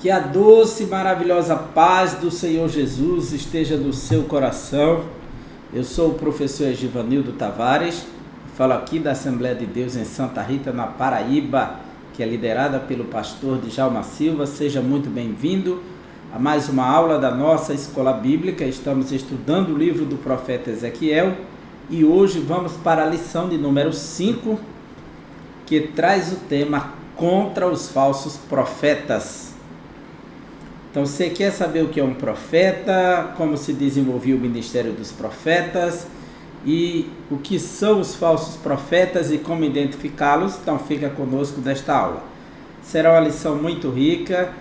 Que a doce e maravilhosa paz do Senhor Jesus esteja no seu coração. Eu sou o professor Egivanildo Tavares, falo aqui da Assembleia de Deus em Santa Rita, na Paraíba, que é liderada pelo pastor Djalma Silva. Seja muito bem-vindo a mais uma aula da nossa escola bíblica. Estamos estudando o livro do profeta Ezequiel e hoje vamos para a lição de número 5, que traz o tema contra os falsos profetas. Então, você quer saber o que é um profeta, como se desenvolvia o ministério dos profetas e o que são os falsos profetas e como identificá-los? Então, fica conosco nesta aula. Será uma lição muito rica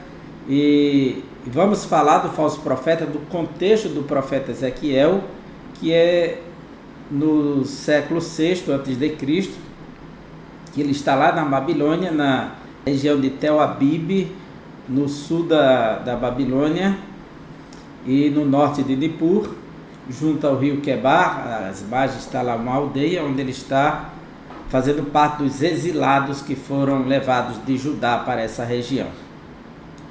e vamos falar do falso profeta, do contexto do profeta Ezequiel, que é no século VI a.C., que ele está lá na Babilônia, na região de Tel Abib, no sul da Babilônia e no norte de Nippur, junto ao rio Quebar. As margens está lá uma aldeia onde ele está fazendo parte dos exilados que foram levados de Judá para essa região.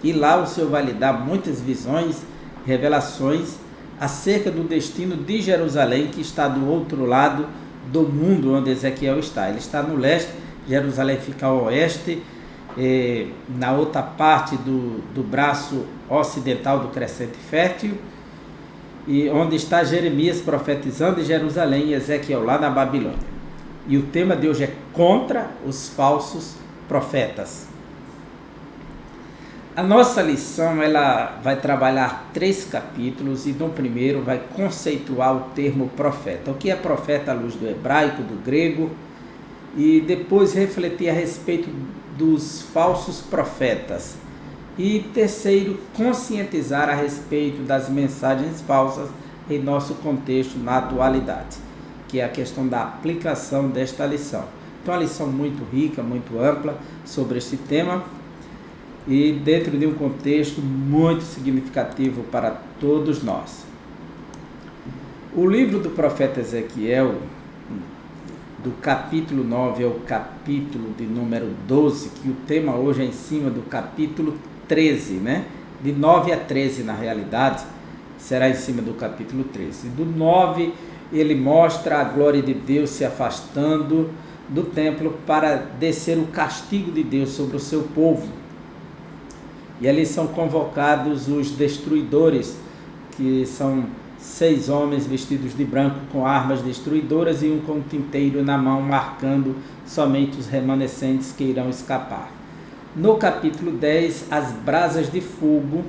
E lá o Senhor vai lhe dar muitas visões, revelações acerca do destino de Jerusalém, que está do outro lado do mundo onde Ezequiel está. Ele está no leste, Jerusalém fica ao oeste, na outra parte do braço ocidental do crescente fértil, e onde está Jeremias profetizando em Jerusalém e Ezequiel lá na Babilônia. E o tema de hoje é contra os falsos profetas. A nossa lição ela vai trabalhar 3 capítulos e no primeiro vai conceituar o termo profeta. O que é profeta à luz do hebraico, do grego, e depois refletir a respeito dos falsos profetas. E terceiro, conscientizar a respeito das mensagens falsas em nosso contexto na atualidade, que é a questão da aplicação desta lição. Então, uma lição muito rica, muito ampla sobre este tema e dentro de um contexto muito significativo para todos nós. O livro do profeta Ezequiel, do capítulo 9 ao capítulo de número 12, que o tema hoje é em cima do capítulo 13, né? De 9 a 13, na realidade, será em cima do capítulo 13. Do 9, ele mostra a glória de Deus se afastando do templo para descer o castigo de Deus sobre o seu povo. E ali são convocados os destruidores, que são 6 homens vestidos de branco com armas destruidoras e um com um tinteiro na mão, marcando somente os remanescentes que irão escapar. No capítulo 10, as brasas de fogo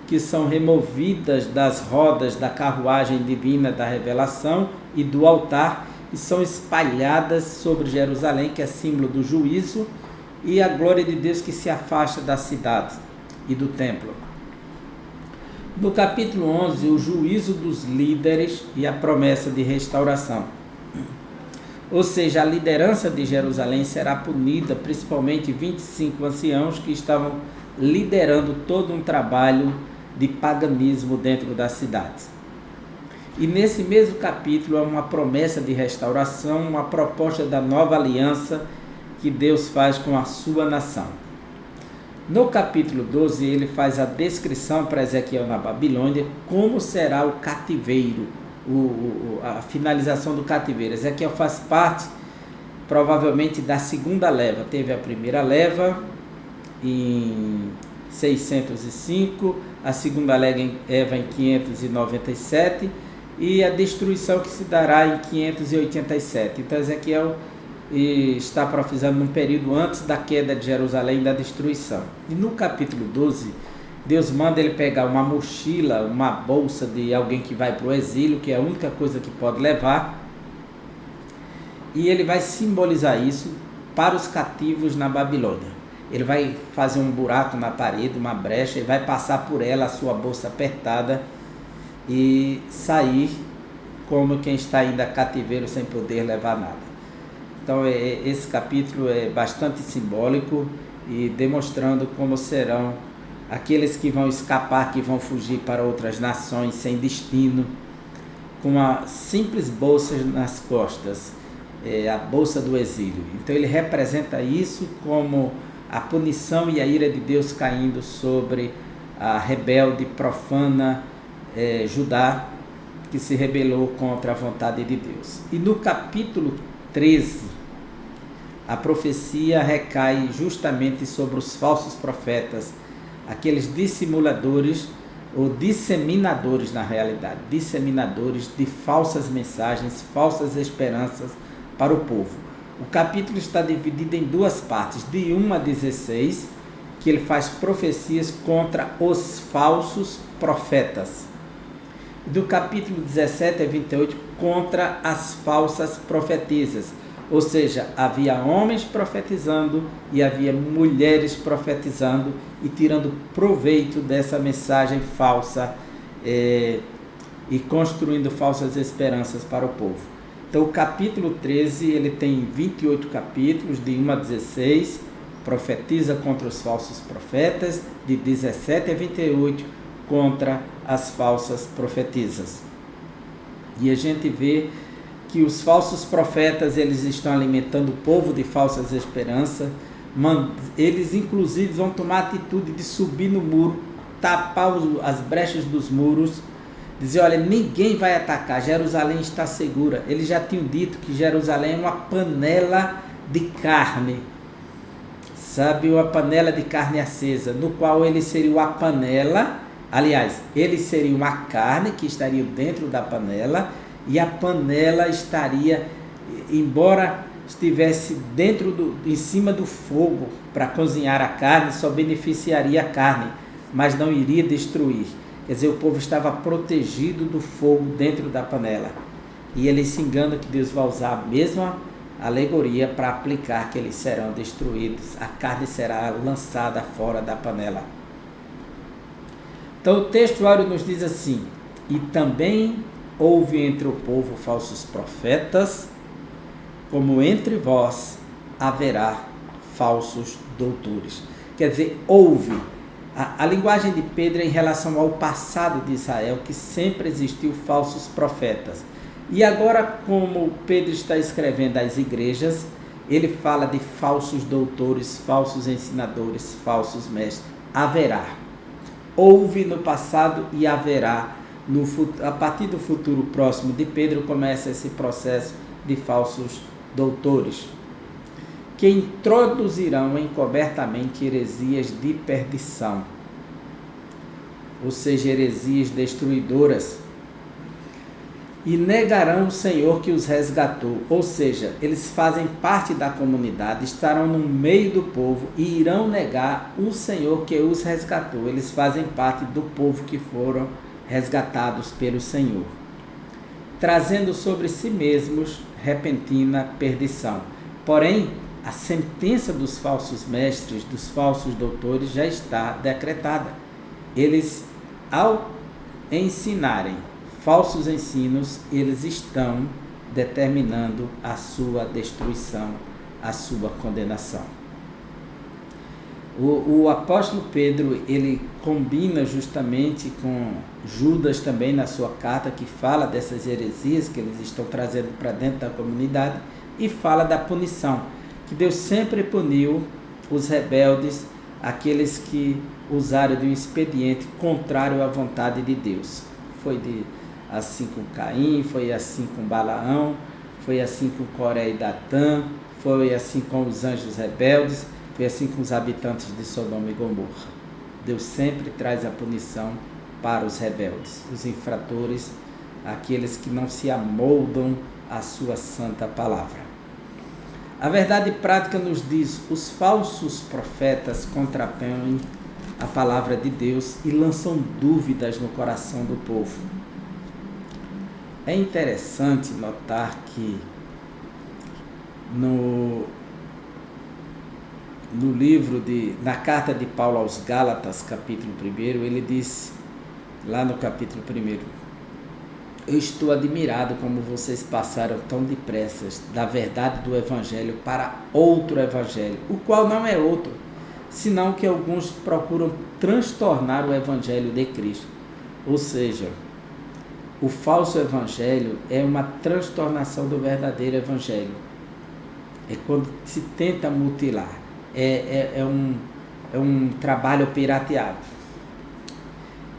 que são removidas das rodas da carruagem divina da revelação e do altar e são espalhadas sobre Jerusalém, que é símbolo do juízo, e a glória de Deus que se afasta da cidade e do templo. No capítulo 11, o juízo dos líderes e a promessa de restauração. Ou seja, a liderança de Jerusalém será punida, principalmente 25 anciãos que estavam liderando todo um trabalho de paganismo dentro da cidade. E nesse mesmo capítulo há uma promessa de restauração, uma proposta da nova aliança que Deus faz com a sua nação. No capítulo 12, ele faz a descrição para Ezequiel na Babilônia, como será o cativeiro, a finalização do cativeiro. Ezequiel faz parte, provavelmente, da segunda leva. Teve a primeira leva em 605, a segunda leva em 597 e a destruição que se dará em 587. Então, Ezequiel está profetizando num período antes da queda de Jerusalém e da destruição. E no capítulo 12, Deus manda ele pegar uma mochila, uma bolsa de alguém que vai para o exílio, que é a única coisa que pode levar, e ele vai simbolizar isso para os cativos na Babilônia. Ele vai fazer um buraco na parede, uma brecha, e vai passar por ela a sua bolsa apertada e sair como quem está ainda cativeiro sem poder levar nada. Então, esse capítulo é bastante simbólico e demonstrando como serão aqueles que vão escapar, que vão fugir para outras nações sem destino, com uma simples bolsa nas costas, a bolsa do exílio. Então, ele representa isso como a punição e a ira de Deus caindo sobre a rebelde, profana Judá, que se rebelou contra a vontade de Deus. E no capítulo 13, a profecia recai justamente sobre os falsos profetas, aqueles dissimuladores ou disseminadores, na realidade, disseminadores de falsas mensagens, falsas esperanças para o povo. O capítulo está dividido em duas partes, de 1 a 16, que ele faz profecias contra os falsos profetas. Do capítulo 17 a 28, contra as falsas profetisas. Ou seja, havia homens profetizando e havia mulheres profetizando e tirando proveito dessa mensagem falsa e construindo falsas esperanças para o povo. Então, o capítulo 13, ele tem 28 capítulos, de 1 a 16, profetiza contra os falsos profetas, de 17 a 28, contra as falsas profetisas. E a gente vê que os falsos profetas, eles estão alimentando o povo de falsas esperanças, eles inclusive vão tomar a atitude de subir no muro, tapar as brechas dos muros, dizer, olha, ninguém vai atacar, Jerusalém está segura. Eles já tinham dito que Jerusalém é uma panela de carne, sabe, uma panela de carne acesa, no qual eles seriam a panela, aliás, eles seriam a carne que estaria dentro da panela, e a panela estaria, embora estivesse em cima do fogo para cozinhar a carne, só beneficiaria a carne, mas não iria destruir. Quer dizer, o povo estava protegido do fogo dentro da panela. E eles se enganam que Deus vai usar a mesma alegoria para aplicar que eles serão destruídos. A carne será lançada fora da panela. Então o textuário nos diz assim: e também houve entre o povo falsos profetas, como entre vós haverá falsos doutores. Quer dizer, houve. A linguagem de Pedro é em relação ao passado de Israel, que sempre existiu falsos profetas. E agora, como Pedro está escrevendo às igrejas, ele fala de falsos doutores, falsos ensinadores, falsos mestres. Haverá. Houve no passado e haverá. A partir do futuro próximo de Pedro começa esse processo de falsos doutores, que introduzirão encobertamente heresias de perdição, ou seja, heresias destruidoras, e negarão o Senhor que os resgatou, ou seja, eles fazem parte da comunidade, estarão no meio do povo e irão negar o Senhor que os resgatou. Eles fazem parte do povo que foram resgatados pelo Senhor, trazendo sobre si mesmos repentina perdição. Porém, a sentença dos falsos mestres, dos falsos doutores, já está decretada. Eles, ao ensinarem falsos ensinos, eles estão determinando a sua destruição, a sua condenação. O apóstolo Pedro, ele combina justamente com Judas também na sua carta, que fala dessas heresias que eles estão trazendo para dentro da comunidade, e fala da punição, que Deus sempre puniu os rebeldes, aqueles que usaram de um expediente contrário à vontade de Deus. Foi assim com Caim, foi assim com Balaão, foi assim com Coré e Datã, foi assim com os anjos rebeldes, foi assim com os habitantes de Sodoma e Gomorra. Deus sempre traz a punição para os rebeldes, os infratores, aqueles que não se amoldam à sua santa palavra. A verdade prática nos diz: os falsos profetas contrapõem a palavra de Deus e lançam dúvidas no coração do povo. É interessante notar que no na carta de Paulo aos Gálatas, capítulo 1, ele diz, lá no capítulo 1, eu estou admirado como vocês passaram tão depressa da verdade do Evangelho para outro Evangelho, o qual não é outro, senão que alguns procuram transtornar o Evangelho de Cristo. Ou seja, o falso Evangelho é uma transtornação do verdadeiro Evangelho. É quando se tenta mutilar. é um trabalho pirateado.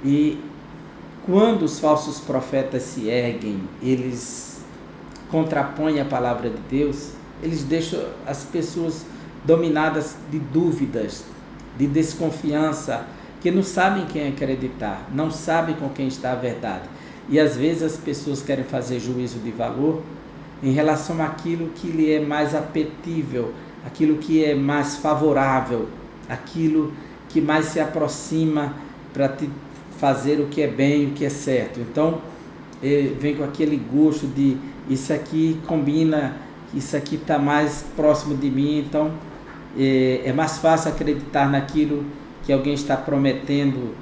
E quando os falsos profetas se erguem, eles contrapõem a palavra de Deus, eles deixam as pessoas dominadas de dúvidas, de desconfiança, que não sabem quem acreditar, não sabem com quem está a verdade. E às vezes as pessoas querem fazer juízo de valor em relação àquilo que lhe é mais apetível, aquilo que é mais favorável, aquilo que mais se aproxima para te fazer o que é bem, o que é certo. Então, vem com aquele gosto de isso aqui combina, isso aqui está mais próximo de mim, então é mais fácil acreditar naquilo que alguém está prometendo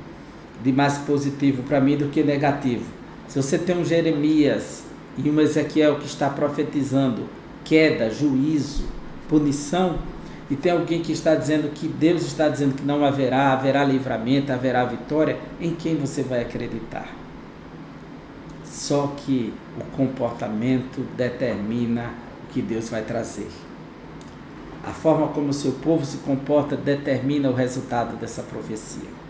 de mais positivo para mim do que negativo. Se você tem um Jeremias e um Ezequiel que está profetizando queda, juízo, punição, e tem alguém que está dizendo que Deus está dizendo que não haverá livramento, haverá vitória, em quem você vai acreditar? Só que o comportamento determina o que Deus vai trazer. A forma como o seu povo se comporta determina o resultado dessa profecia.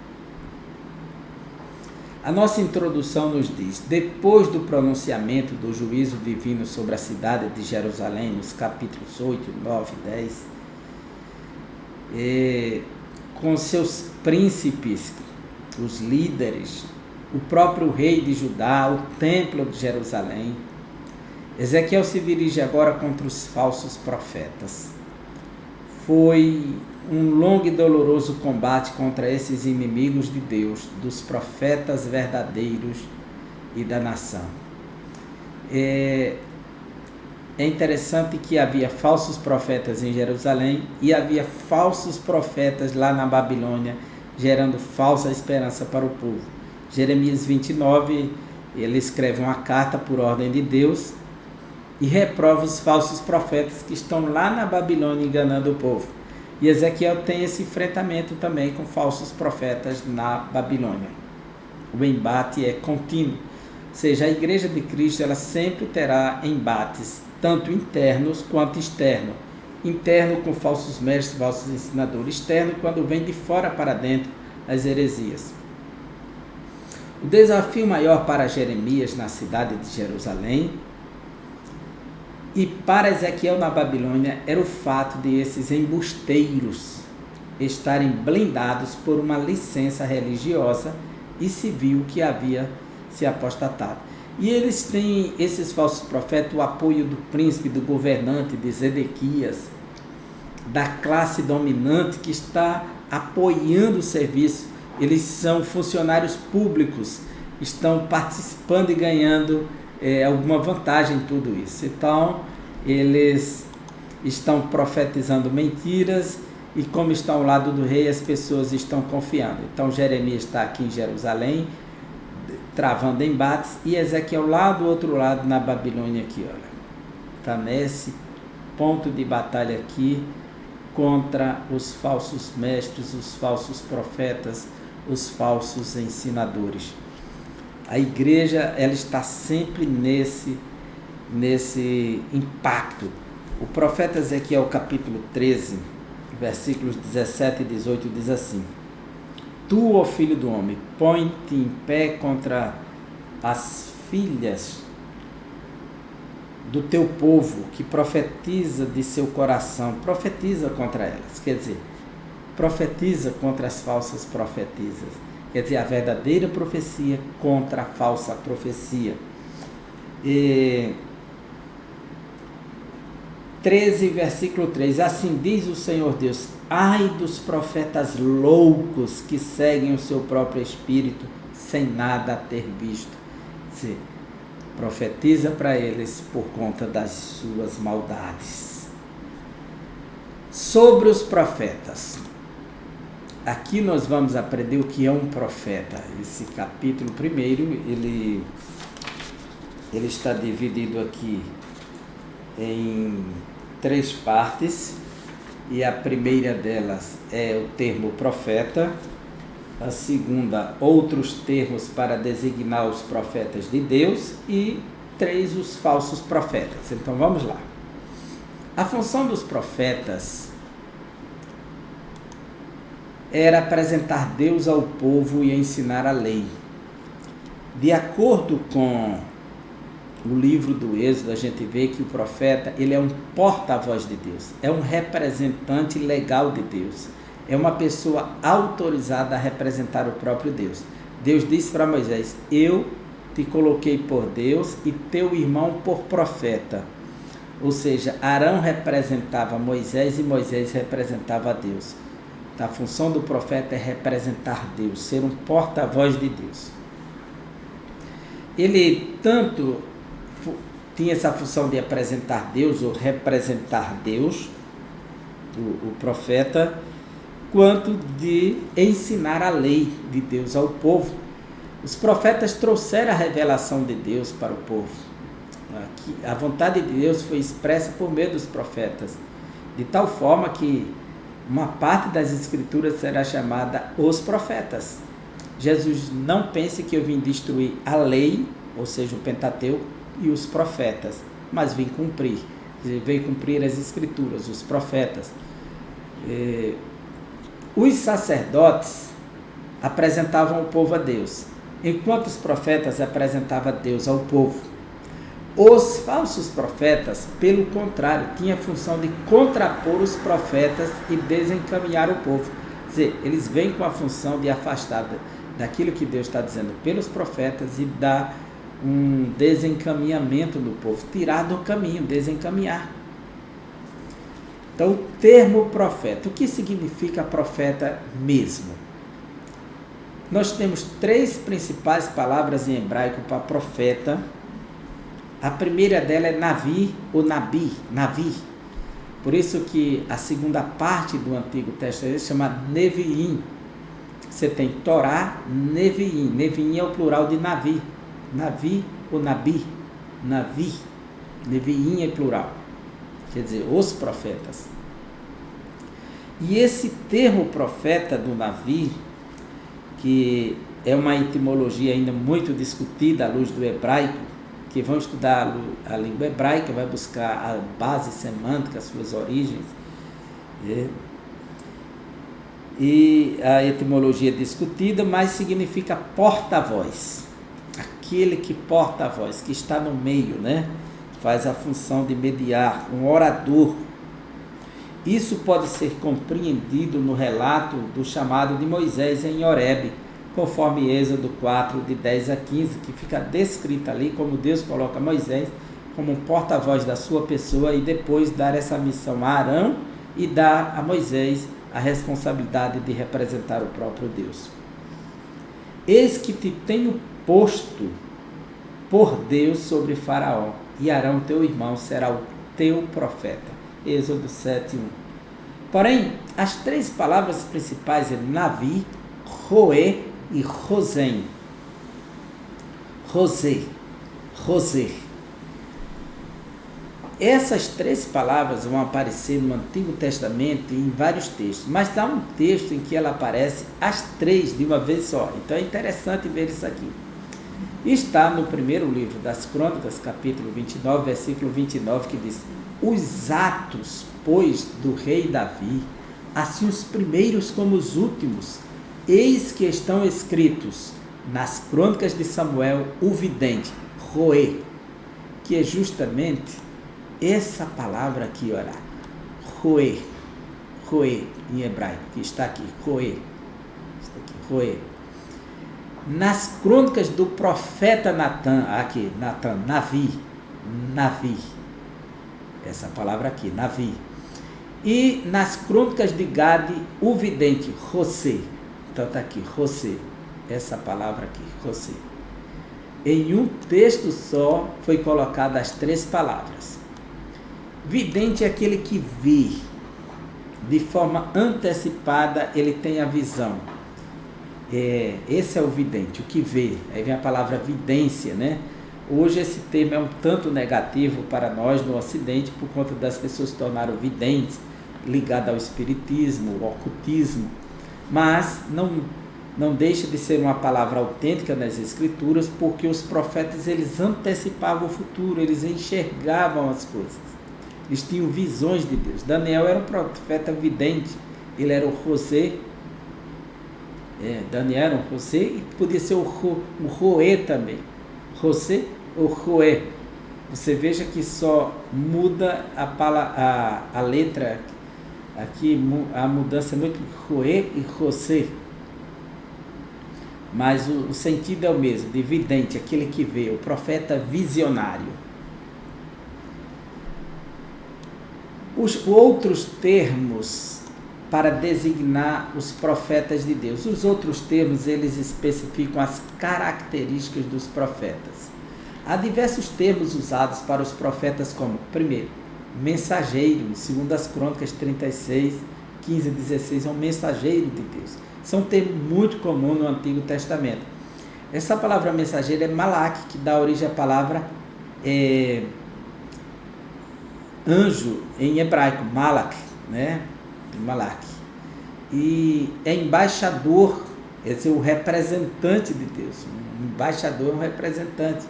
A nossa introdução nos diz: depois do pronunciamento do juízo divino sobre a cidade de Jerusalém, nos capítulos 8, 9 e 10, com seus príncipes, os líderes, o próprio rei de Judá, o templo de Jerusalém, Ezequiel se dirige agora contra os falsos profetas. Foi um longo e doloroso combate contra esses inimigos de Deus, dos profetas verdadeiros e da nação. É interessante que havia falsos profetas em Jerusalém e havia falsos profetas lá na Babilônia, gerando falsa esperança para o povo. Jeremias 29, ele escreve uma carta por ordem de Deus e reprova os falsos profetas que estão lá na Babilônia enganando o povo. E Ezequiel tem esse enfrentamento também com falsos profetas na Babilônia. O embate é contínuo, ou seja, a Igreja de Cristo ela sempre terá embates, tanto internos quanto externos. Interno com falsos mestres, falsos ensinadores. Externo quando vem de fora para dentro as heresias. O desafio maior para Jeremias na cidade de Jerusalém e para Ezequiel na Babilônia era o fato de esses embusteiros estarem blindados por uma licença religiosa e civil que havia se apostatado. E eles têm, esses falsos profetas, o apoio do príncipe, do governante, de Zedequias, da classe dominante que está apoiando o serviço. Eles são funcionários públicos, estão participando e ganhando alguma vantagem em tudo isso. Então, eles estão profetizando mentiras e como estão ao lado do rei, as pessoas estão confiando. Então, Jeremias está aqui em Jerusalém, travando embates, e Ezequiel lá do outro lado, na Babilônia aqui, olha. Está nesse ponto de batalha aqui contra os falsos mestres, os falsos profetas, os falsos ensinadores. A igreja ela está sempre nesse impacto. O profeta Ezequiel, capítulo 13, versículos 17 e 18, diz assim: Tu, ó filho do homem, põe-te em pé contra as filhas do teu povo, que profetiza de seu coração, profetiza contra elas, quer dizer, profetiza contra as falsas profetisas, quer dizer, a verdadeira profecia contra a falsa profecia. 13, versículo 3, assim diz o Senhor Deus: ai dos profetas loucos que seguem o seu próprio espírito sem nada ter visto. Se profetiza para eles por conta das suas maldades. Sobre os profetas, aqui nós vamos aprender o que é um profeta. Esse capítulo primeiro, ele está dividido aqui em 3 partes, e a primeira delas é o termo profeta, a segunda, outros termos para designar os profetas de Deus, e 3, os falsos profetas. Então vamos lá. A função dos profetas era apresentar Deus ao povo e ensinar a lei. De acordo com o livro do Êxodo, a gente vê que o profeta, ele é um porta-voz de Deus, é um representante legal de Deus, é uma pessoa autorizada a representar o próprio Deus. Deus disse para Moisés: eu te coloquei por Deus e teu irmão por profeta. Ou seja, Arão representava Moisés e Moisés representava Deus. A função do profeta é representar Deus, ser um porta-voz de Deus. Ele tanto tinha essa função de apresentar Deus ou representar Deus, o profeta, quanto de ensinar a lei de Deus ao povo. Os profetas trouxeram a revelação de Deus para o povo. A vontade de Deus foi expressa por meio dos profetas, de tal forma que uma parte das escrituras será chamada os profetas. Jesus não pense que eu vim destruir a lei, ou seja, o Pentateuco, e os profetas, mas vim cumprir. Veio cumprir as escrituras, os profetas. Os sacerdotes apresentavam o povo a Deus, enquanto os profetas apresentavam Deus ao povo. Os falsos profetas, pelo contrário, tinham a função de contrapor os profetas e desencaminhar o povo. Quer dizer, eles vêm com a função de afastar daquilo que Deus está dizendo pelos profetas e dar um desencaminhamento do povo, tirar do caminho, desencaminhar. Então, o termo profeta, o que significa profeta mesmo? Nós temos 3 principais palavras em hebraico para profeta. A primeira dela é Navi ou Nabi, Navi. Por isso que a segunda parte do Antigo Testamento se chama Neviim. Você tem Torá, Neviim. Neviim é o plural de Navi. Navi ou Nabi, Navi. Neviim é plural. Quer dizer, os profetas. E esse termo profeta do Navi, que é uma etimologia ainda muito discutida à luz do hebraico, que vão estudar a língua hebraica, vai buscar a base semântica, as suas origens. E a etimologia é discutida, mas significa porta-voz. Aquele que porta a voz, que está no meio, né? Faz a função de mediar, um orador. Isso pode ser compreendido no relato do chamado de Moisés em Horebe, conforme Êxodo 4, de 10 a 15, que fica descrito ali como Deus coloca Moisés como um porta-voz da sua pessoa e depois dar essa missão a Arão e dar a Moisés a responsabilidade de representar o próprio Deus. Eis que te tenho posto por Deus sobre Faraó, e Arão teu irmão será o teu profeta. Êxodo 7:1. Porém, as 3 palavras principais é Navi, Roé e Rosém. Rosé. Essas 3 palavras vão aparecer no Antigo Testamento em vários textos, mas há um texto em que ela aparece as 3 de uma vez só. Então é interessante ver isso aqui. Está no primeiro livro das Crônicas, capítulo 29, versículo 29, que diz: os atos, pois, do rei Davi, assim os primeiros como os últimos, eis que estão escritos nas Crônicas de Samuel, o vidente, Roé, que é justamente essa palavra aqui, olha, Roé em hebraico, que está aqui, Roé, nas crônicas do profeta Natan, aqui, Navi, essa palavra aqui, Navi, e nas crônicas de Gade, o vidente, José, então está aqui, José, essa palavra aqui, José. Em um texto só foi colocada as 3 palavras. Vidente é aquele que vê, de forma antecipada, ele tem a visão. Esse é o vidente, o que vê. Aí vem a palavra vidência, né? Hoje esse termo é um tanto negativo para nós no Ocidente, por conta das pessoas se tornaram videntes, ligadas ao espiritismo, ao ocultismo, mas não deixa de ser uma palavra autêntica nas Escrituras, porque os profetas, eles antecipavam o futuro, eles enxergavam as coisas, eles tinham visões de Deus. Daniel era um profeta vidente, ele era o José Daniel era um José, e podia ser o Joé também. José ou Joé. Você veja que só muda a letra aqui, a mudança é muito Joé e José. Mas o sentido é o mesmo, de vidente, aquele que vê, o profeta visionário. Os outros termos para designar os profetas de Deus. Os outros termos, eles especificam as características dos profetas. Há diversos termos usados para os profetas como, primeiro, mensageiro, em 2 Crônicas 36, 15 e 16, é um mensageiro de Deus. Isso é um termo muito comum no Antigo Testamento. Essa palavra mensageiro é malak, que dá origem à palavra anjo em hebraico, malak, né? Malak. E é embaixador, quer dizer, o representante de Deus. Um embaixador é um representante.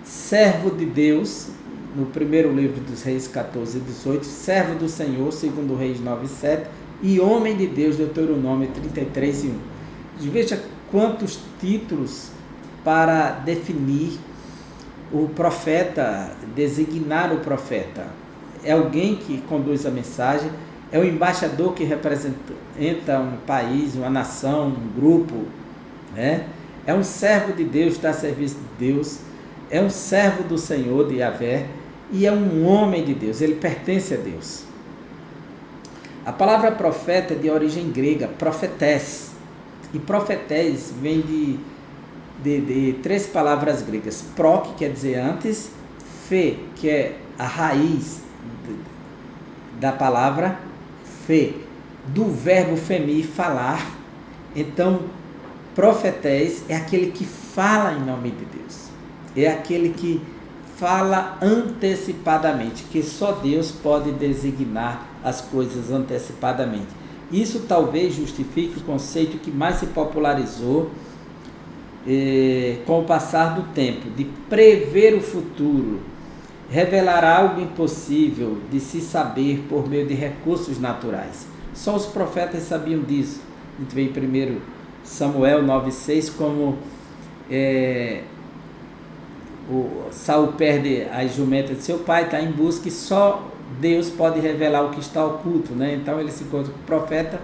Servo de Deus, no primeiro livro dos Reis 14 e 18, servo do Senhor, segundo Reis 9 e 7, e homem de Deus, Deuteronômio 33 e 1. Veja quantos títulos para definir o profeta, designar o profeta. É alguém que conduz a mensagem, é o embaixador que representa um país, uma nação, um grupo, né? É um servo de Deus, está a serviço de Deus, é um servo do Senhor, de Yahvé, e é um homem de Deus, ele pertence a Deus. A palavra profeta é de origem grega, profetés, e profetés vem de três palavras gregas: pro, que quer dizer antes, fe, que é a raiz da palavra fe, do verbo femi, falar. Então, profetés é aquele que fala em nome de Deus, é aquele que fala antecipadamente, que só Deus pode designar as coisas antecipadamente. Isso talvez justifique o conceito que mais se popularizou com o passar do tempo, de prever o futuro, revelar algo impossível de se saber por meio de recursos naturais. Só os profetas sabiam disso. A gente vê em 1 Samuel 9,6 como o Saul perde as jumentas de seu pai, está em busca, e só Deus pode revelar o que está oculto, né? Então ele se encontra com o profeta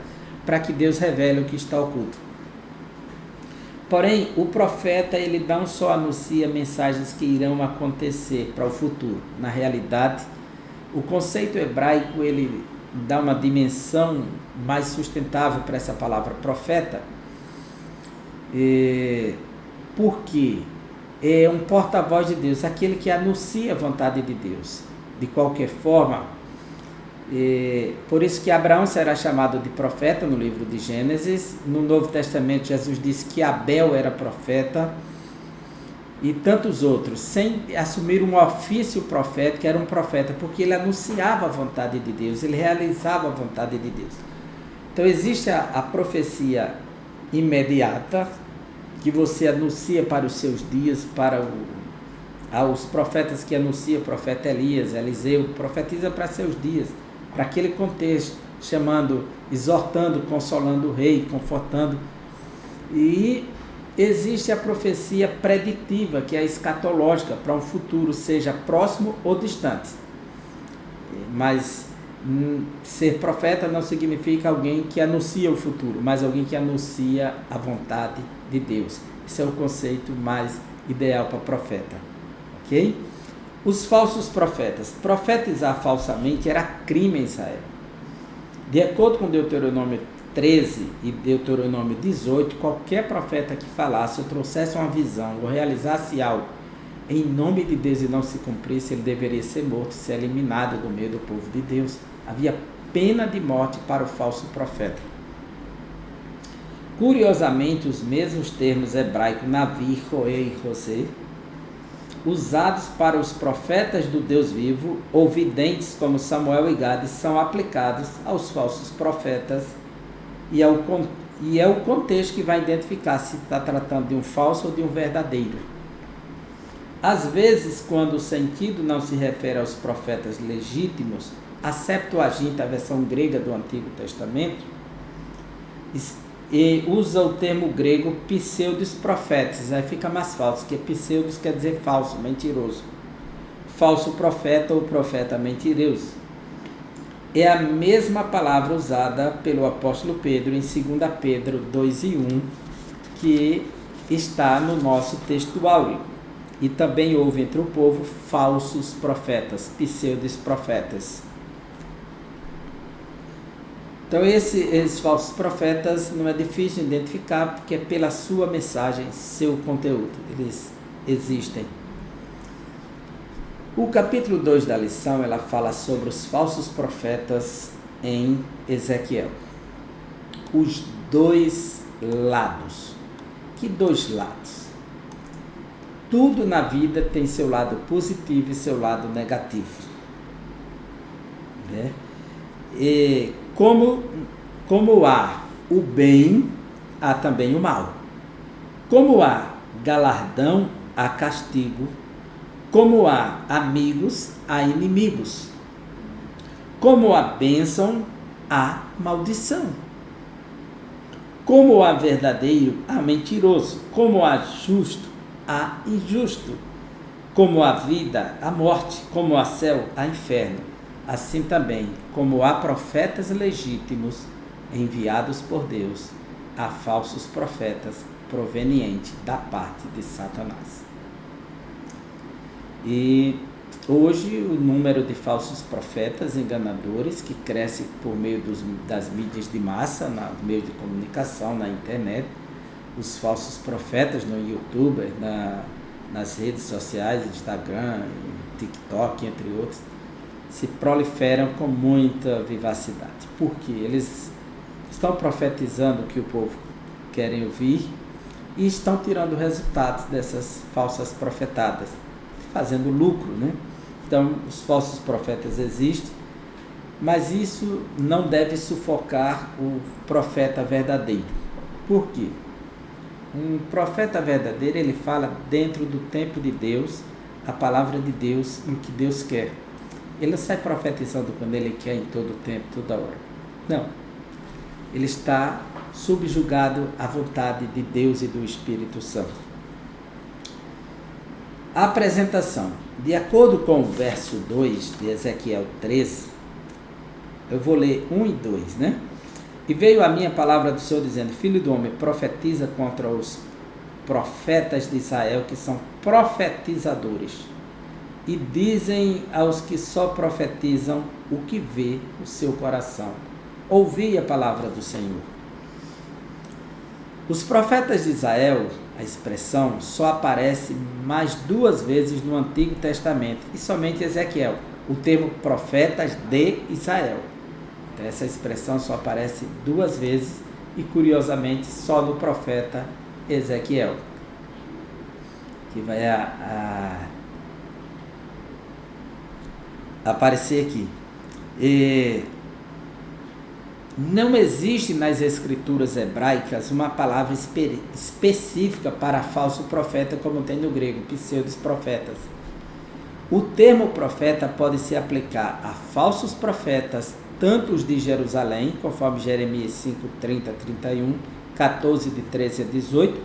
para que Deus revele o que está oculto. Porém, o profeta, ele não só anuncia mensagens que irão acontecer para o futuro. Na realidade, o conceito hebraico, ele dá uma dimensão mais sustentável para essa palavra profeta, porque é um porta-voz de Deus, aquele que anuncia a vontade de Deus. De qualquer forma, por isso que Abraão será chamado de profeta no livro de Gênesis. No Novo Testamento, Jesus disse que Abel era profeta, e tantos outros, sem assumir um ofício profético, era um profeta, porque ele anunciava a vontade de Deus, ele realizava a vontade de Deus. Então existe a profecia imediata, que você anuncia para os seus dias, para os profetas que anunciam, o profeta Elias, Eliseu, profetiza para seus dias, para aquele contexto, chamando, exortando, consolando o rei, confortando. E existe a profecia preditiva, que é a escatológica, para um futuro, seja próximo ou distante. Mas ser profeta não significa alguém que anuncia o futuro, mas alguém que anuncia a vontade de Deus. Esse é o conceito mais ideal para profeta. Ok? Os falsos profetas. Profetizar falsamente era crime em Israel. De acordo com Deuteronômio 13 e Deuteronômio 18, qualquer profeta que falasse ou trouxesse uma visão ou realizasse algo em nome de Deus e não se cumprisse, ele deveria ser morto, ser eliminado do meio do povo de Deus. Havia pena de morte para o falso profeta. Curiosamente, os mesmos termos hebraicos Navi, Joé e José, usados para os profetas do Deus vivo, ou videntes como Samuel e Gade, são aplicados aos falsos profetas, e é o contexto que vai identificar se está tratando de um falso ou de um verdadeiro. Às vezes, quando o sentido não se refere aos profetas legítimos, a Septuaginta, a versão grega do Antigo Testamento, e usa o termo grego pseudos profetas, aí fica mais falso, que pseudos quer dizer falso, mentiroso. Falso profeta ou profeta mentiroso. É a mesma palavra usada pelo apóstolo Pedro em 2 Pedro 2:1, que está no nosso texto áureo. E também houve entre o povo falsos profetas, pseudos profetas. Então esses falsos profetas não é difícil identificar, porque é pela sua mensagem, seu conteúdo, eles existem. O capítulo 2 da lição, ela fala sobre os falsos profetas em Ezequiel. Os dois lados. Que dois lados? Tudo na vida tem seu lado positivo e seu lado negativo. Né? E como há o bem, há também o mal. Como há galardão, há castigo. Como há amigos, há inimigos. Como há bênção, há maldição. Como há verdadeiro, há mentiroso. Como há justo, há injusto. Como há vida, há morte. Como há céu, há inferno. Assim também, como há profetas legítimos enviados por Deus, há falsos profetas provenientes da parte de Satanás. E hoje o número de falsos profetas enganadores que cresce por meio das mídias de massa, nos meios de comunicação, na internet, os falsos profetas no YouTube, nas redes sociais, Instagram, TikTok, entre outros, se proliferam com muita vivacidade. Porque eles estão profetizando o que o povo quer ouvir e estão tirando resultados dessas falsas profetadas, fazendo lucro, né? Então, os falsos profetas existem, mas isso não deve sufocar o profeta verdadeiro. Por quê? Um profeta verdadeiro, ele fala dentro do tempo de Deus, a palavra de Deus, em que Deus quer. Ele não sai profetizando quando ele quer, em todo o tempo, toda hora. Não. Ele está subjugado à vontade de Deus e do Espírito Santo. A apresentação. De acordo com o verso 2 de Ezequiel 13, eu vou ler 1 e 2, né? E veio a minha palavra do Senhor dizendo: Filho do homem, profetiza contra os profetas de Israel, que são profetizadores, e dizem aos que só profetizam o que vê o seu coração. Ouvi a palavra do Senhor. Os profetas de Israel, a expressão só aparece mais 2 vezes no Antigo Testamento, e somente Ezequiel, o termo profetas de Israel. Então, essa expressão só aparece 2 vezes e, curiosamente, só no profeta Ezequiel, que vai aparecer aqui. Não existe nas escrituras hebraicas uma palavra específica para falso profeta, como tem no grego, pseudos profetas. O termo profeta pode se aplicar a falsos profetas, tanto os de Jerusalém, conforme Jeremias 5:30 a 31, 14 de 13 a 18,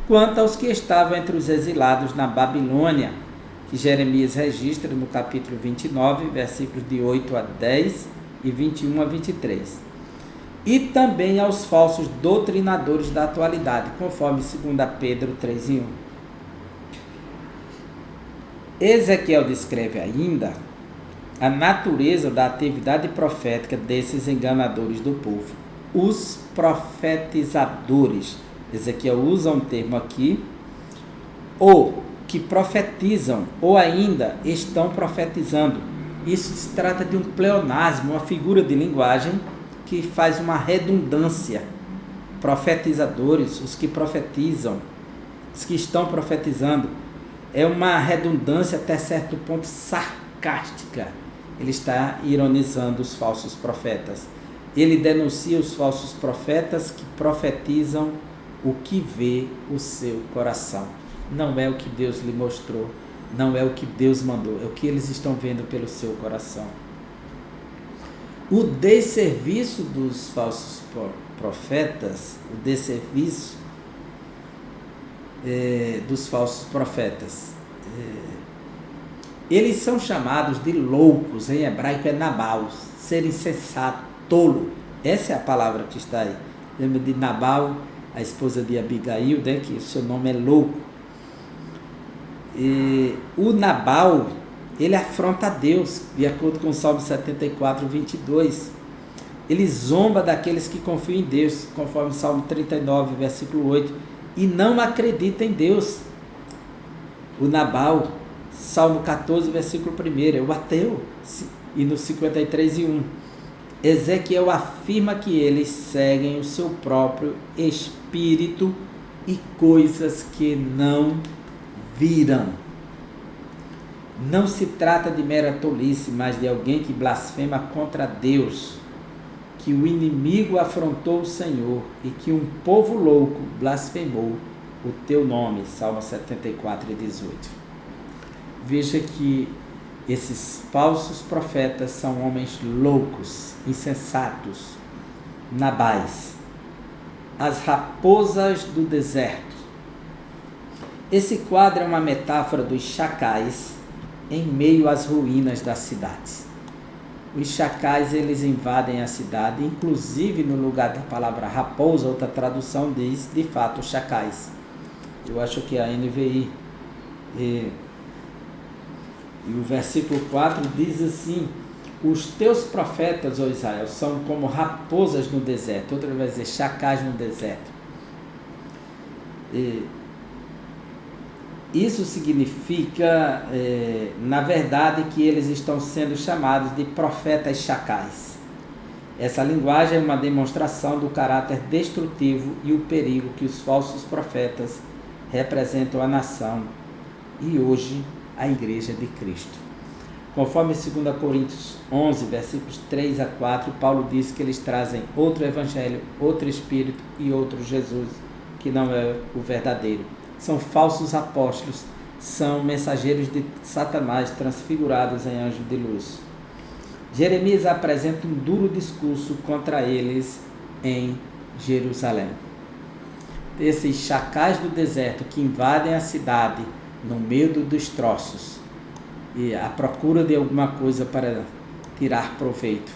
quanto aos que estavam entre os exilados na Babilônia, que Jeremias registra no capítulo 29, versículos de 8 a 10 e 21 a 23. E também aos falsos doutrinadores da atualidade, conforme 2 Pedro 3:1. Ezequiel descreve ainda a natureza da atividade profética desses enganadores do povo, os profetizadores. Ezequiel usa um termo aqui, ou que profetizam, ou ainda estão profetizando. Isso se trata de um pleonasmo, uma figura de linguagem que faz uma redundância. Profetizadores, os que profetizam, os que estão profetizando, é uma redundância até certo ponto sarcástica. Ele está ironizando os falsos profetas. Ele denuncia os falsos profetas que profetizam o que vê o seu coração. Não é o que Deus lhe mostrou, não é o que Deus mandou, é o que eles estão vendo pelo seu coração. O desserviço dos falsos profetas, o desserviço dos falsos profetas. Eles são chamados de loucos, em hebraico é Nabal, ser insensato, tolo. Essa é a palavra que está aí. Lembra de Nabal, a esposa de Abigail, né, que o seu nome é louco. O Nabal, ele afronta a Deus, de acordo com o Salmo 74, 22. Ele zomba daqueles que confiam em Deus, conforme o Salmo 39, versículo 8, e não acredita em Deus. O Nabal, Salmo 14, versículo 1, é o ateu, e no 53 e 1. Ezequiel afirma que eles seguem o seu próprio espírito e coisas que não viram. Não se trata de mera tolice, mas de alguém que blasfema contra Deus, que o inimigo afrontou o Senhor e que um povo louco blasfemou o teu nome. Salmo 74 e 18. Veja que esses falsos profetas são homens loucos, insensatos, nabais, as raposas do deserto. Esse quadro é uma metáfora dos chacais em meio às ruínas das cidades. Os chacais, eles invadem a cidade, inclusive no lugar da palavra raposa, outra tradução diz, de fato, chacais. Eu acho que a NVI... E o versículo 4 diz assim: os teus profetas, ó Israel, são como raposas no deserto. Outra vez dizer, chacais no deserto. Isso significa, na verdade, que eles estão sendo chamados de profetas chacais. Essa linguagem é uma demonstração do caráter destrutivo e o perigo que os falsos profetas representam à nação e hoje a Igreja de Cristo. Conforme 2 Coríntios 11, versículos 3 a 4, Paulo diz que eles trazem outro evangelho, outro Espírito e outro Jesus, que não é o verdadeiro. São falsos apóstolos, são mensageiros de Satanás transfigurados em anjos de luz. Jeremias apresenta um duro discurso contra eles em Jerusalém. Esses chacais do deserto que invadem a cidade no meio dos destroços e à procura de alguma coisa para tirar proveito,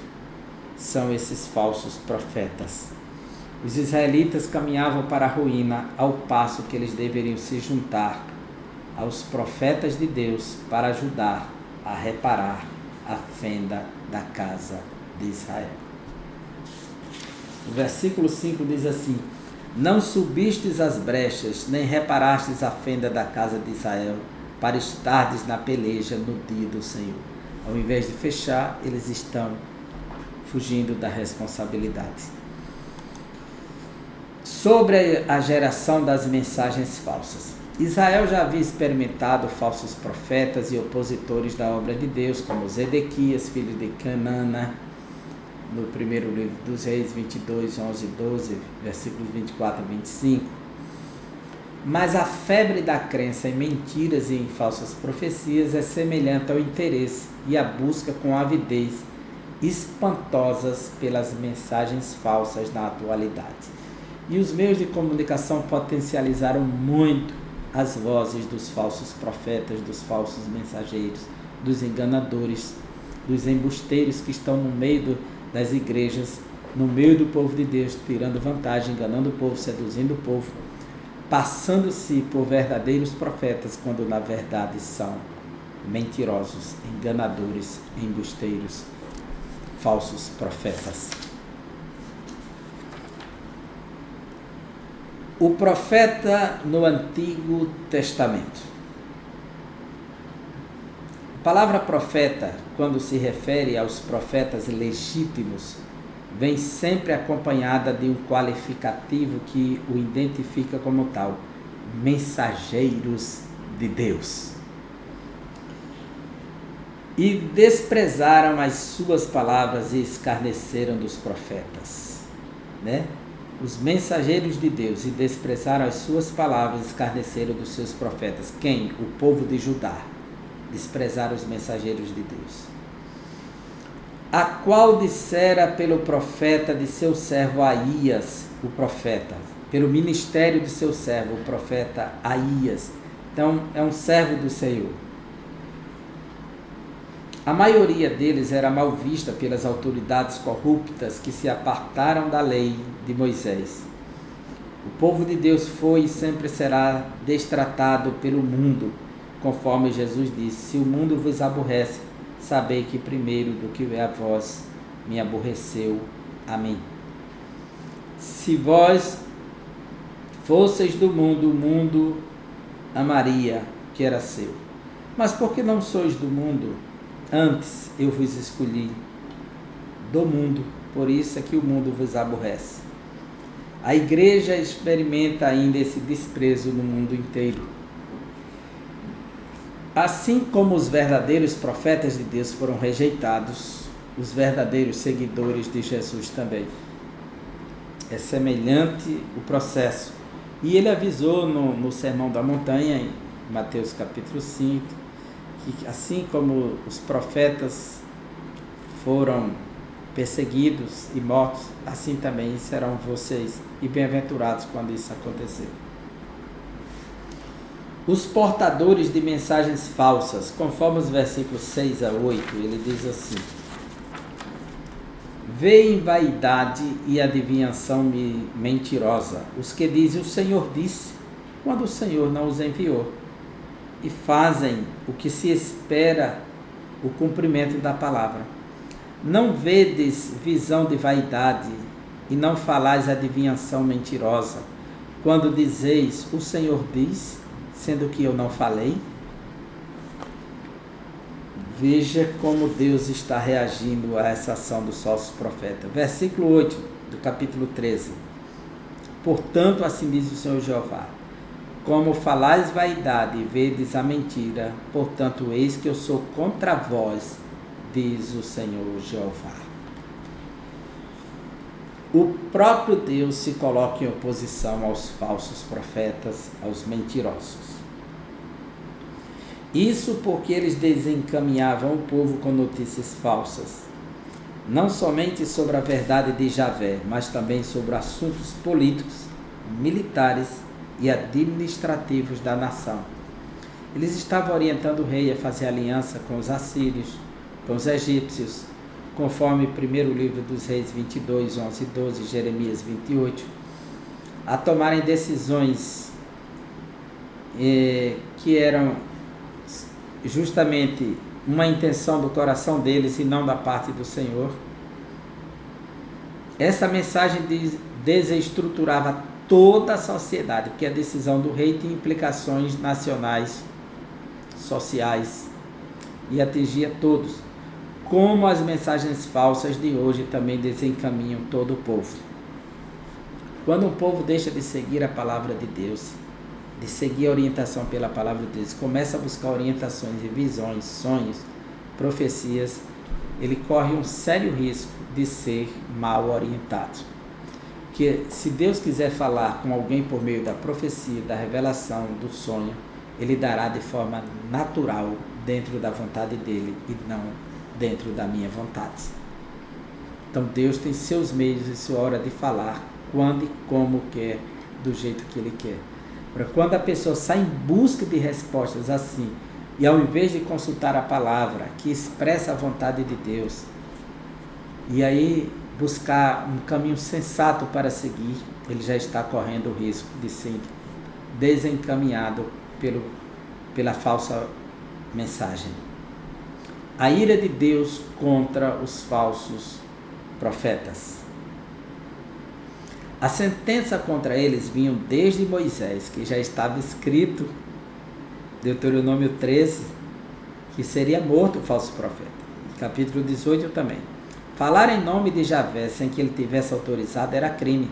são esses falsos profetas. Os israelitas caminhavam para a ruína ao passo que eles deveriam se juntar aos profetas de Deus para ajudar a reparar a fenda da casa de Israel. O versículo 5 diz assim: não subistes as brechas, nem reparastes a fenda da casa de Israel, para estardes na peleja no dia do Senhor. Ao invés de fechar, eles estão fugindo da responsabilidade. Sobre a geração das mensagens falsas. Israel já havia experimentado falsos profetas e opositores da obra de Deus, como Zedequias, filho de Canana, no primeiro livro dos Reis, 22, 11 e 12, versículos 24 e 25. Mas a febre da crença em mentiras e em falsas profecias é semelhante ao interesse e à busca com avidez espantosas pelas mensagens falsas na atualidade. E os meios de comunicação potencializaram muito as vozes dos falsos profetas, dos falsos mensageiros, dos enganadores, dos embusteiros que estão no meio das igrejas, no meio do povo de Deus, tirando vantagem, enganando o povo, seduzindo o povo, passando-se por verdadeiros profetas, quando na verdade são mentirosos, enganadores, embusteiros, falsos profetas. O profeta no Antigo Testamento. A palavra profeta, quando se refere aos profetas legítimos, vem sempre acompanhada de um qualificativo que o identifica como tal: mensageiros de Deus. E desprezaram as suas palavras e escarneceram dos profetas, né? Os mensageiros de Deus, e desprezaram as suas palavras, escarneceram dos seus profetas. Quem? O povo de Judá. Desprezaram os mensageiros de Deus. a qual dissera pelo profeta de seu servo Aías, o profeta, pelo ministério de seu servo, o profeta Aías. Então, é um servo do Senhor. A maioria deles era mal vista pelas autoridades corruptas que se apartaram da lei de Moisés. O povo de Deus foi e sempre será destratado pelo mundo, conforme Jesus disse: se o mundo vos aborrece, sabei que primeiro do que a vós me aborreceu a mim. Se vós fosseis do mundo, o mundo amaria o que era seu. Mas porque não sois do mundo, antes eu vos escolhi do mundo, por isso é que o mundo vos aborrece. A igreja experimenta ainda esse desprezo no mundo inteiro. Assim como os verdadeiros profetas de Deus foram rejeitados, os verdadeiros seguidores de Jesus também. É semelhante o processo. E ele avisou no Sermão da Montanha, em Mateus capítulo 5, que assim como os profetas foram perseguidos e mortos, assim também serão vocês, e bem-aventurados quando isso acontecer. Os portadores de mensagens falsas, conforme os versículos 6 a 8, ele diz assim: veem vaidade e adivinhação mentirosa, os que dizem o Senhor disse, quando o Senhor não os enviou, e fazem o que se espera, o cumprimento da palavra. Não vedes visão de vaidade, e não falais adivinhação mentirosa, quando dizeis o Senhor diz, sendo que eu não falei? Veja como Deus está reagindo a essa ação dos falsos profetas. Versículo 8 do capítulo 13. Portanto, assim diz o Senhor Jeová: como falais vaidade e vedes a mentira, portanto, eis que eu sou contra vós, diz o Senhor Jeová. O próprio Deus se coloca em oposição aos falsos profetas, aos mentirosos. Isso porque eles desencaminhavam o povo com notícias falsas, não somente sobre a verdade de Javé, mas também sobre assuntos políticos, militares e administrativos da nação. Eles estavam orientando o rei a fazer aliança com os assírios, com os egípcios, conforme o primeiro livro dos Reis 22, 11 e 12, Jeremias 28, a tomarem decisões que eram justamente uma intenção do coração deles e não da parte do Senhor. Essa mensagem desestruturava toda a sociedade, porque a decisão do rei tinha implicações nacionais, sociais, e atingia todos, como as mensagens falsas de hoje também desencaminham todo o povo. Quando um povo deixa de seguir a palavra de Deus, de seguir a orientação pela palavra de Deus, começa a buscar orientações e visões, sonhos, profecias, ele corre um sério risco de ser mal orientado. Porque se Deus quiser falar com alguém por meio da profecia, da revelação, do sonho, ele dará de forma natural, dentro da vontade dele e não dentro da minha vontade. Então Deus tem seus meios e sua hora de falar, quando e como quer, do jeito que ele quer. Para quando a pessoa sai em busca de respostas assim, e ao invés de consultar a palavra, que expressa a vontade de Deus, e aí buscar um caminho sensato para seguir, ele já está correndo o risco de ser desencaminhado pela falsa mensagem. A ira de Deus contra os falsos profetas. A sentença contra eles vinha desde Moisés, que já estava escrito, Deuteronômio 13, que seria morto o falso profeta. Capítulo 18 também. Falar em nome de Javé sem que ele tivesse autorizado era crime,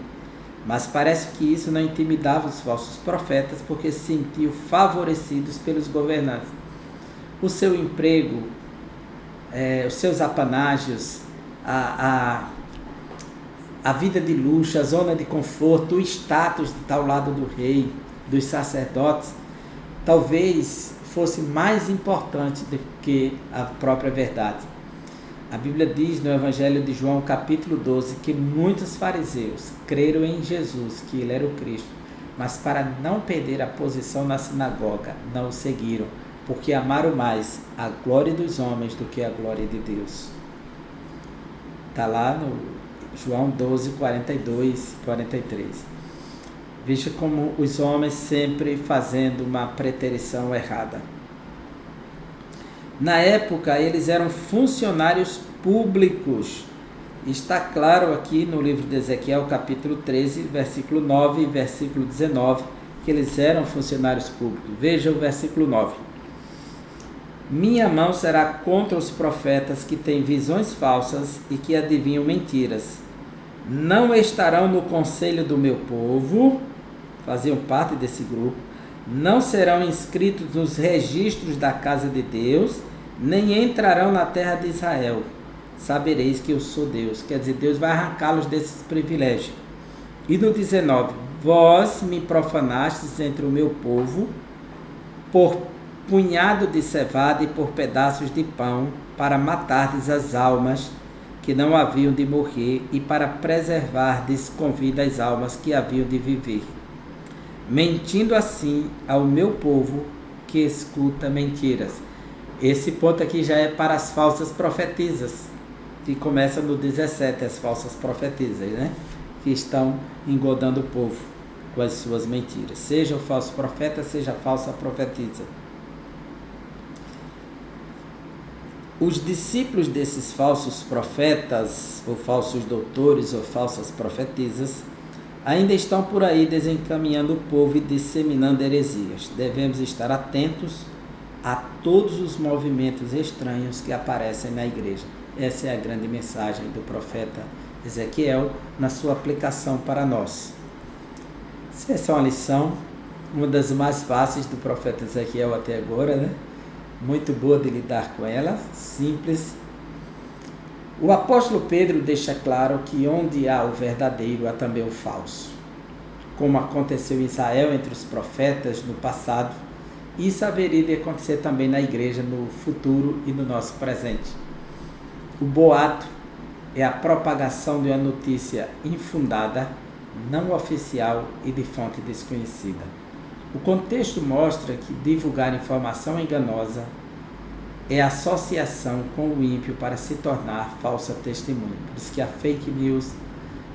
mas parece que isso não intimidava os falsos profetas, porque se sentiam favorecidos pelos governantes. O seu emprego, os seus apanágios, a vida de luxo, a zona de conforto, o status de estar ao lado do rei, dos sacerdotes, talvez fosse mais importante do que a própria verdade. A Bíblia diz no Evangelho de João, capítulo 12, que muitos fariseus creram em Jesus, que ele era o Cristo, mas para não perder a posição na sinagoga, não o seguiram, porque amaram mais a glória dos homens do que a glória de Deus. Está lá no João 12, 42 e 43. Veja como os homens sempre fazendo uma preterição errada. Na época, eles eram funcionários públicos. Está claro aqui no livro de Ezequiel, capítulo 13, versículo 9 e versículo 19, que eles eram funcionários públicos. Veja o versículo 9. Minha mão será contra os profetas que têm visões falsas e que adivinham mentiras. Não estarão no conselho do meu povo, faziam parte desse grupo, não serão inscritos nos registros da casa de Deus, nem entrarão na terra de Israel. Sabereis que eu sou Deus. Quer dizer, Deus vai arrancá-los desses privilégios. E no 19, vós me profanastes entre o meu povo por punhado de cevada e por pedaços de pão, para matardes as almas que não haviam de morrer e para preservardes com vida as almas que haviam de viver, mentindo assim ao meu povo que escuta mentiras. Esse ponto aqui já é para as falsas profetisas, que começa no 17, as falsas profetisas, né? Que estão engodando o povo com as suas mentiras. Seja o falso profeta, seja a falsa profetisa. Os discípulos desses falsos profetas, ou falsos doutores, ou falsas profetisas, ainda estão por aí desencaminhando o povo e disseminando heresias. Devemos estar atentos a todos os movimentos estranhos que aparecem na igreja. Essa é a grande mensagem do profeta Ezequiel na sua aplicação para nós. Essa é uma lição, uma das mais fáceis do profeta Ezequiel até agora, né? Muito boa de lidar com ela, simples. O apóstolo Pedro deixa claro que onde há o verdadeiro, há também o falso. Como aconteceu em Israel entre os profetas no passado, isso haveria de acontecer também na igreja no futuro e no nosso presente. O boato é a propagação de uma notícia infundada, não oficial e de fonte desconhecida. O contexto mostra que divulgar informação enganosa é associação com o ímpio para se tornar falsa testemunha. Por isso que a fake news,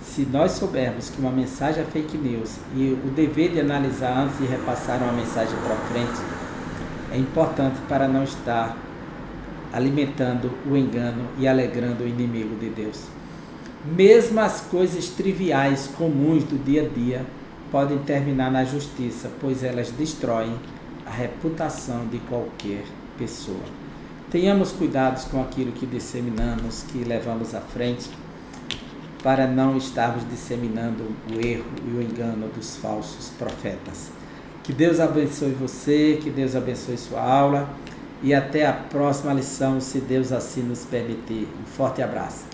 se nós soubermos que uma mensagem é fake news e o dever de analisar antes de repassar uma mensagem para frente, é importante para não estar alimentando o engano e alegrando o inimigo de Deus. Mesmo as coisas triviais, comuns do dia a dia, podem terminar na justiça, pois elas destroem a reputação de qualquer pessoa. Tenhamos cuidados com aquilo que disseminamos, que levamos à frente, para não estarmos disseminando o erro e o engano dos falsos profetas. Que Deus abençoe você, que Deus abençoe sua aula e até a próxima lição, se Deus assim nos permitir. Um forte abraço.